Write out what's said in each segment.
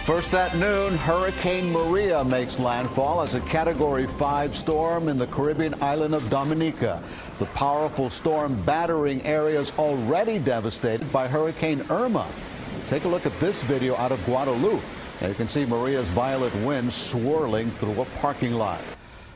First at noon, Hurricane Maria makes landfall as a Category 5 storm in the Caribbean island of Dominica. The powerful storm battering areas already devastated by Hurricane Irma. Take a look at this video out of Guadalupe. Now you can see Maria's violent winds swirling through a parking lot.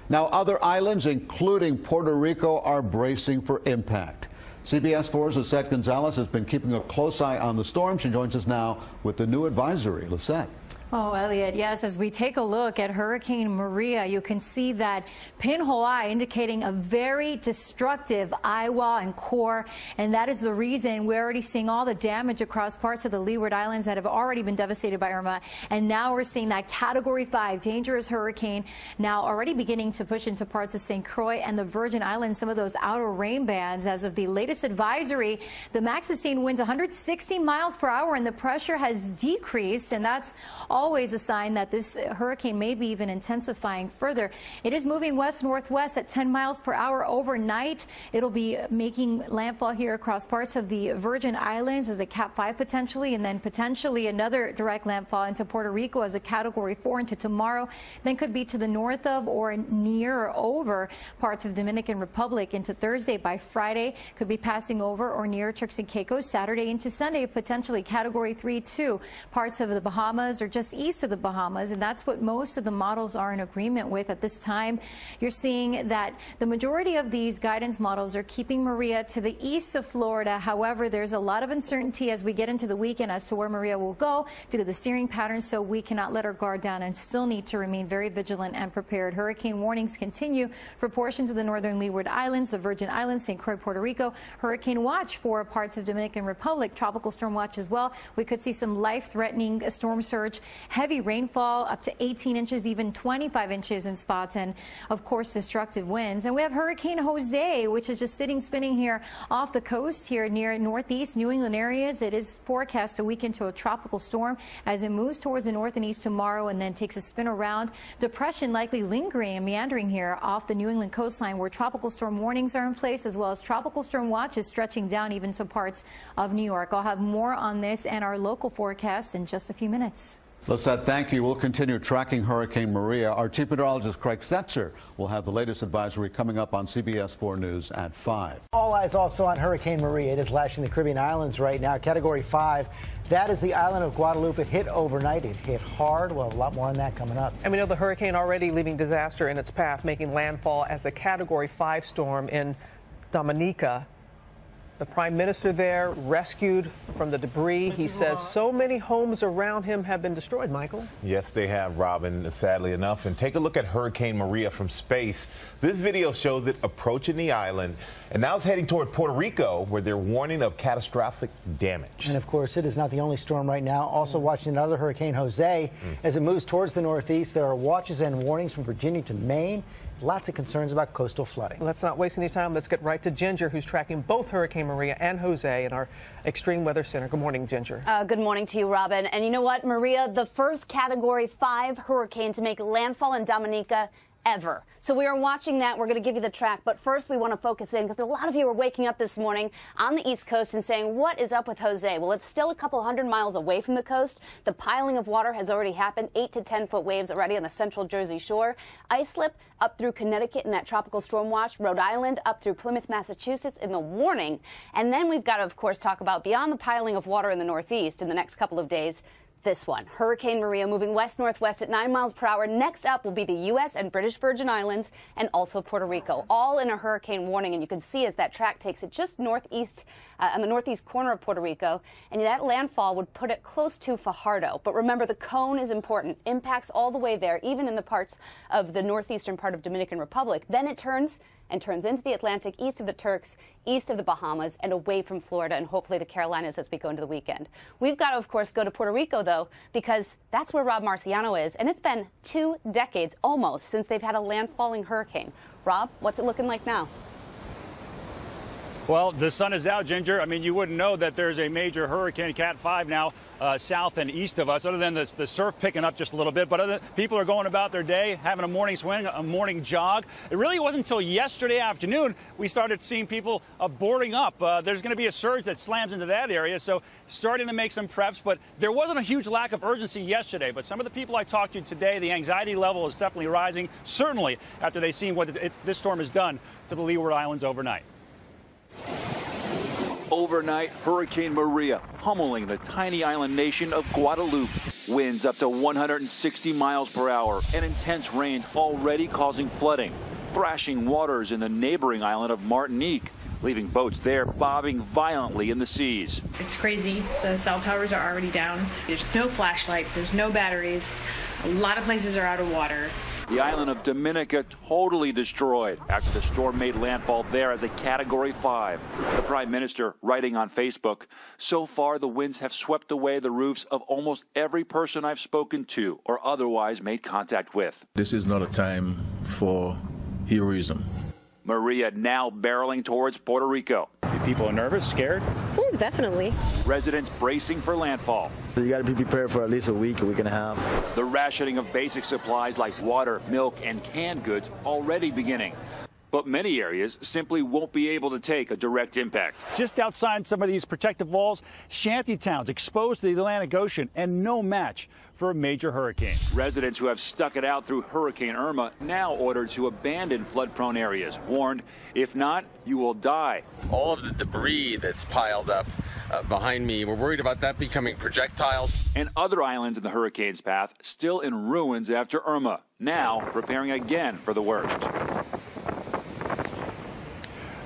Now other islands, including Puerto Rico, are bracing for impact. CBS 4's Lisette Gonzalez has been keeping a close eye on the storm. She joins us now with the new advisory. Lisette. Oh, Elliot, yes, as we take a look at Hurricane Maria, you can see that pinhole eye indicating a very destructive eyewall and core, and that is the reason we're already seeing all the damage across parts of the Leeward Islands that have already been devastated by Irma, and now we're seeing that Category 5 dangerous hurricane now already beginning to push into parts of St. Croix and the Virgin Islands, some of those outer rain bands. As of the latest advisory, the max sustained winds 160 miles per hour, and the pressure has decreased, and that's always a sign that this hurricane may be even intensifying further. It is moving west-northwest at 10 miles per hour overnight. It'll be making landfall here across parts of the Virgin Islands as a Cat 5 potentially, and then potentially another direct landfall into Puerto Rico as a Category 4 into tomorrow. Then could be to the north of or near or over parts of Dominican Republic into Thursday. By Friday, could be passing over or near Turks and Caicos. Saturday into Sunday, potentially Category 3 too. Parts of the Bahamas or just east of the Bahamas, and that's what most of the models are in agreement with at this time. You're seeing that the majority of these guidance models are keeping Maria to the east of Florida. However, there's a lot of uncertainty as we get into the weekend as to where Maria will go due to the steering pattern, so we cannot let our guard down and still need to remain very vigilant and prepared. Hurricane warnings continue for portions of the northern Leeward Islands, the Virgin Islands, St. Croix, Puerto Rico. Hurricane watch for parts of Dominican Republic, tropical storm watch as well. We could see some life-threatening storm surge, heavy rainfall up to 18 inches, even 25 inches in spots, and of course destructive winds. And we have Hurricane Jose, which is just spinning here off the coast here near northeast New England areas. It is forecast to weaken to a tropical storm as it moves towards the north and east tomorrow and then takes a spin around. Depression likely lingering and meandering here off the New England coastline, where tropical storm warnings are in place, as well as tropical storm watches stretching down even to parts of New York. I'll have more on this and our local forecast in just a few minutes. Lisette, thank you. We'll continue tracking Hurricane Maria. Our chief meteorologist, Craig Setzer, will have the latest advisory coming up on CBS 4 News at 5. All eyes also on Hurricane Maria. It is lashing the Caribbean islands right now. Category 5. That is the island of Guadalupe. It hit overnight. It hit hard. We'll have a lot more on that coming up. And we know the hurricane already leaving disaster in its path, making landfall as a Category 5 storm in Dominica. The prime minister there rescued from the debris. He says so many homes around him have been destroyed, Michael. Yes, they have, Robin, sadly enough. And take a look at Hurricane Maria from space. This video shows it approaching the island, and now it's heading toward Puerto Rico, where they're warning of catastrophic damage. And of course, it is not the only storm right now. Also watching another Hurricane Jose as it moves towards the northeast. There are watches and warnings from Virginia to Maine. Lots of concerns about coastal flooding. Let's not waste any time. Let's get right to Ginger, who's tracking both Hurricane Maria and Jose in our Extreme Weather Center. Good morning, Ginger. Good morning to you, Robin. And you know what, Maria, the first Category 5 hurricane to make landfall in Dominica ever. So we are watching that. We're going to give you the track. But first, we want to focus in because a lot of you are waking up this morning on the East Coast and saying, what is up with Jose? Well, it's still a couple hundred miles away from the coast. The piling of water has already happened. 8 to 10 foot waves already on the central Jersey shore. Ice slip up through Connecticut in that tropical storm watch. Rhode Island up through Plymouth, Massachusetts in the warning. And then we've got to, of course, talk about beyond the piling of water in the Northeast in the next couple of days. This one, Hurricane Maria, moving west-northwest at 9 miles per hour. Next up will be the U.S. and British Virgin Islands and also Puerto Rico, all in a hurricane warning. And you can see as that track takes it just northeast, on the northeast corner of Puerto Rico. And that landfall would put it close to Fajardo. But remember, the cone is important. Impacts all the way there, even in the parts of the northeastern part of Dominican Republic. Then it turns into the Atlantic, east of the Turks, east of the Bahamas, and away from Florida and hopefully the Carolinas as we go into the weekend. We've got to, of course, go to Puerto Rico, though, because that's where Rob Marciano is, and it's been 2 decades almost since they've had a landfalling hurricane. Rob, what's it looking like now? Well, the sun is out, Ginger. I mean, you wouldn't know that there's a major hurricane, Cat 5 now, south and east of us, other than the surf picking up just a little bit. But people are going about their day, having a morning swing, a morning jog. It really wasn't until yesterday afternoon we started seeing people boarding up. There's going to be a surge that slams into that area, so starting to make some preps. But there wasn't a huge lack of urgency yesterday. But some of the people I talked to today, the anxiety level is definitely rising, certainly after they've seen what this storm has done to the Leeward Islands overnight. Overnight, Hurricane Maria pummeling the tiny island nation of Guadeloupe. Winds up to 160 miles per hour and intense rains already causing flooding. Thrashing waters in the neighboring island of Martinique, leaving boats there bobbing violently in the seas. It's crazy. The cell towers are already down. There's no flashlights. There's no batteries. A lot of places are out of water. The island of Dominica totally destroyed after the storm made landfall there as a Category 5. The Prime Minister writing on Facebook, "So far the winds have swept away the roofs of almost every person I've spoken to or otherwise made contact with." This is not a time for heroism. Maria now barreling towards Puerto Rico. People are nervous, scared? Yeah, definitely. Residents bracing for landfall. You got to be prepared for at least a week and a half. The rationing of basic supplies like water, milk, and canned goods already beginning. But many areas simply won't be able to take a direct impact. Just outside some of these protective walls, shanty towns exposed to the Atlantic Ocean and no match for a major hurricane. Residents who have stuck it out through Hurricane Irma now ordered to abandon flood-prone areas, warned, if not, you will die. All of the debris that's piled up behind me, we're worried about that becoming projectiles. And other islands in the hurricane's path still in ruins after Irma, now preparing again for the worst.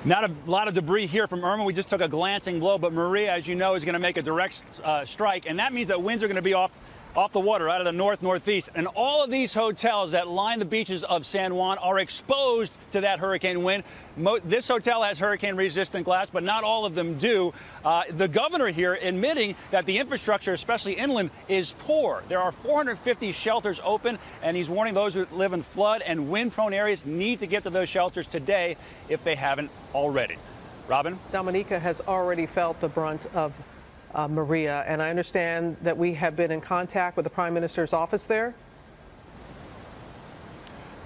Not a lot of debris here from Irma. We just took a glancing blow, but Maria, as you know, is going to make a direct strike, and that means that winds are going to be off the water, out of the northeast. And all of these hotels that line the beaches of San Juan are exposed to that hurricane wind. This hotel has hurricane-resistant glass, but not all of them do. The governor here admitting that the infrastructure, especially inland, is poor. There are 450 shelters open, and he's warning those who live in flood and wind-prone areas need to get to those shelters today if they haven't already. Robin? Dominica has already felt the brunt of Maria, and I understand that we have been in contact with the Prime Minister's office there.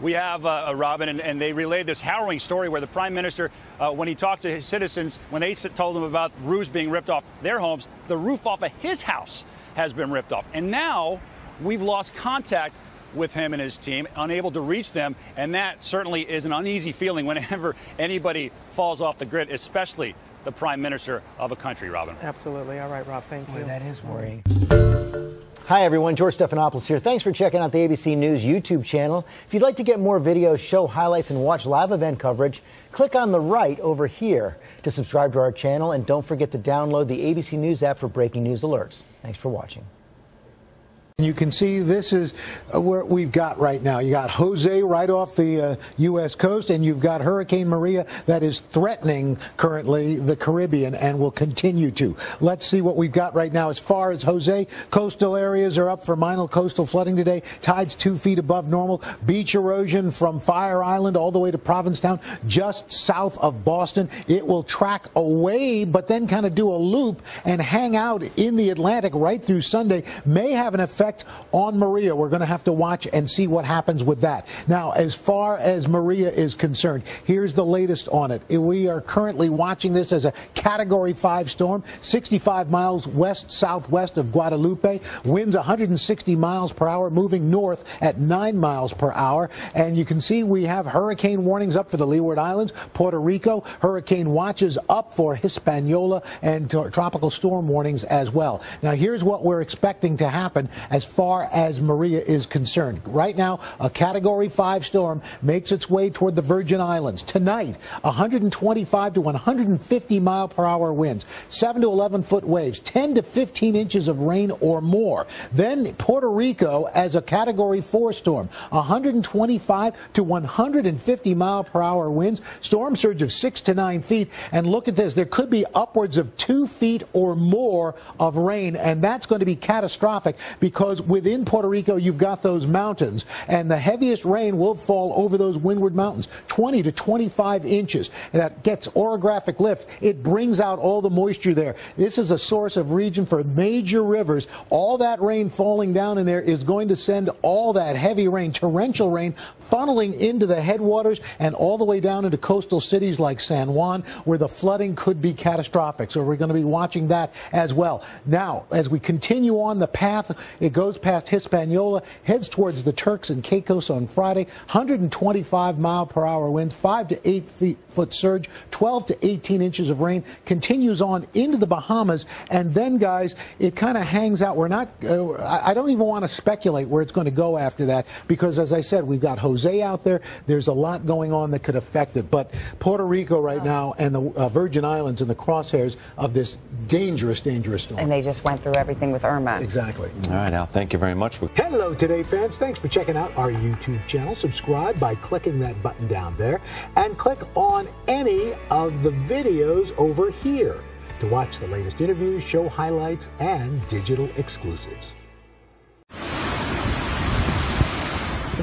We have, Robin, and they relayed this harrowing story where the Prime Minister, when he talked to his citizens, when they told them about roofs being ripped off their homes, the roof off of his house has been ripped off. And now we've lost contact with him and his team, unable to reach them, and that certainly is an uneasy feeling whenever anybody falls off the grid, especially the Prime Minister of a country, Robin. Absolutely. All right, Rob, thank you. That is worrying. Hi, everyone. George Stephanopoulos here. Thanks for checking out the ABC News YouTube channel. If you'd like to get more videos, show highlights, and watch live event coverage, click on the right over here to subscribe to our channel. And don't forget to download the ABC News app for breaking news alerts. Thanks for watching. You can see this is what we've got right now. You got Jose right off the U.S. coast, and you've got Hurricane Maria that is threatening currently the Caribbean and will continue to. Let's see what we've got right now. As far as Jose, coastal areas are up for minor coastal flooding today. Tides 2 feet above normal. Beach erosion from Fire Island all the way to Provincetown, just south of Boston. It will track away, but then kind of do a loop and hang out in the Atlantic right through Sunday. May have an effect on Maria. We're going to have to watch and see what happens with that. Now, as far as Maria is concerned, here's the latest on it. We are currently watching this as a Category 5 storm, 65 miles west-southwest of Guadalupe, winds 160 miles per hour, moving north at 9 miles per hour. And you can see we have hurricane warnings up for the Leeward Islands, Puerto Rico, hurricane watches up for Hispaniola, and tropical storm warnings as well. Now, here's what we're expecting to happen as far as Maria is concerned. Right now, a Category 5 storm makes its way toward the Virgin Islands. Tonight, 125 to 150 mile per hour winds, 7 to 11 foot waves, 10 to 15 inches of rain or more. Then Puerto Rico as a Category 4 storm, 125 to 150 mile per hour winds, storm surge of 6 to 9 feet. And look at this, there could be upwards of 2 feet or more of rain, and that's going to be catastrophic because because within Puerto Rico, you've got those mountains, and the heaviest rain will fall over those windward mountains, 20 to 25 inches. And that gets orographic lift. It brings out all the moisture there. This is a source of region for major rivers. All that rain falling down in there is going to send all that heavy rain, torrential rain, funneling into the headwaters and all the way down into coastal cities like San Juan, where the flooding could be catastrophic. So we're going to be watching that as well. Now, as we continue on the path, it goes past Hispaniola, heads towards the Turks and Caicos on Friday, 125 mile per hour winds, 5 to 8 foot surge, 12 to 18 inches of rain, continues on into the Bahamas. And then, guys, it kind of hangs out. We're not, I don't even want to speculate where it's going to go after that, because as I said, we've got Jose out there. There's a lot going on that could affect it. But Puerto Rico right now and the Virgin Islands in the crosshairs of this dangerous, dangerous storm. And they just went through everything with Irma. Exactly. All right, Al, thank you very much. Hello, Today fans. Thanks for checking out our YouTube channel. Subscribe by clicking that button down there and click on any of the videos over here to watch the latest interviews, show highlights, and digital exclusives. The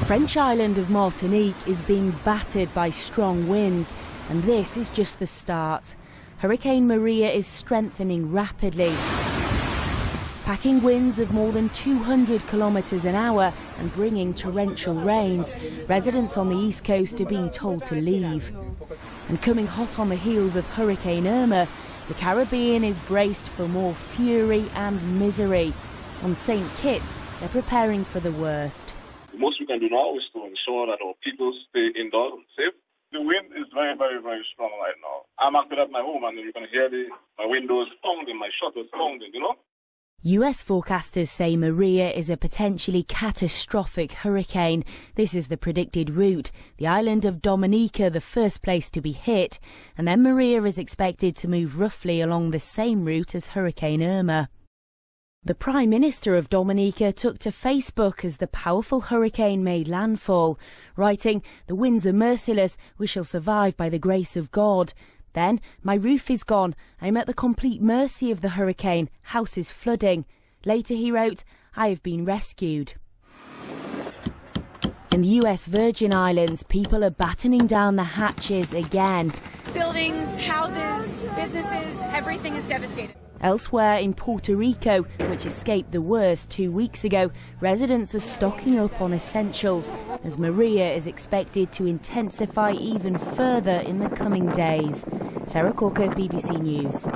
French island of Martinique is being battered by strong winds, and this is just the start. Hurricane Maria is strengthening rapidly, packing winds of more than 200 kilometers an hour and bringing torrential rains. Residents on the East Coast are being told to leave. And coming hot on the heels of Hurricane Irma, the Caribbean is braced for more fury and misery. On St. Kitts, they're preparing for the worst. The most we can do now is to ensure that our people stay indoors and safe. The wind is very, very, very strong right now. I'm actually at my home and you can hear my windows pounding, my shutters pounding, you know? US forecasters say Maria is a potentially catastrophic hurricane. This is the predicted route. The island of Dominica, the first place to be hit. And then Maria is expected to move roughly along the same route as Hurricane Irma. The Prime Minister of Dominica took to Facebook as the powerful hurricane made landfall, writing, "The winds are merciless, we shall survive by the grace of God." Then, "My roof is gone, I'm at the complete mercy of the hurricane, house is flooding." Later he wrote, "I have been rescued." In the US Virgin Islands, people are battening down the hatches again. Buildings, houses, businesses, everything is devastated. Elsewhere in Puerto Rico, which escaped the worst 2 weeks ago, residents are stocking up on essentials as Maria is expected to intensify even further in the coming days. Sarah Corker, BBC News.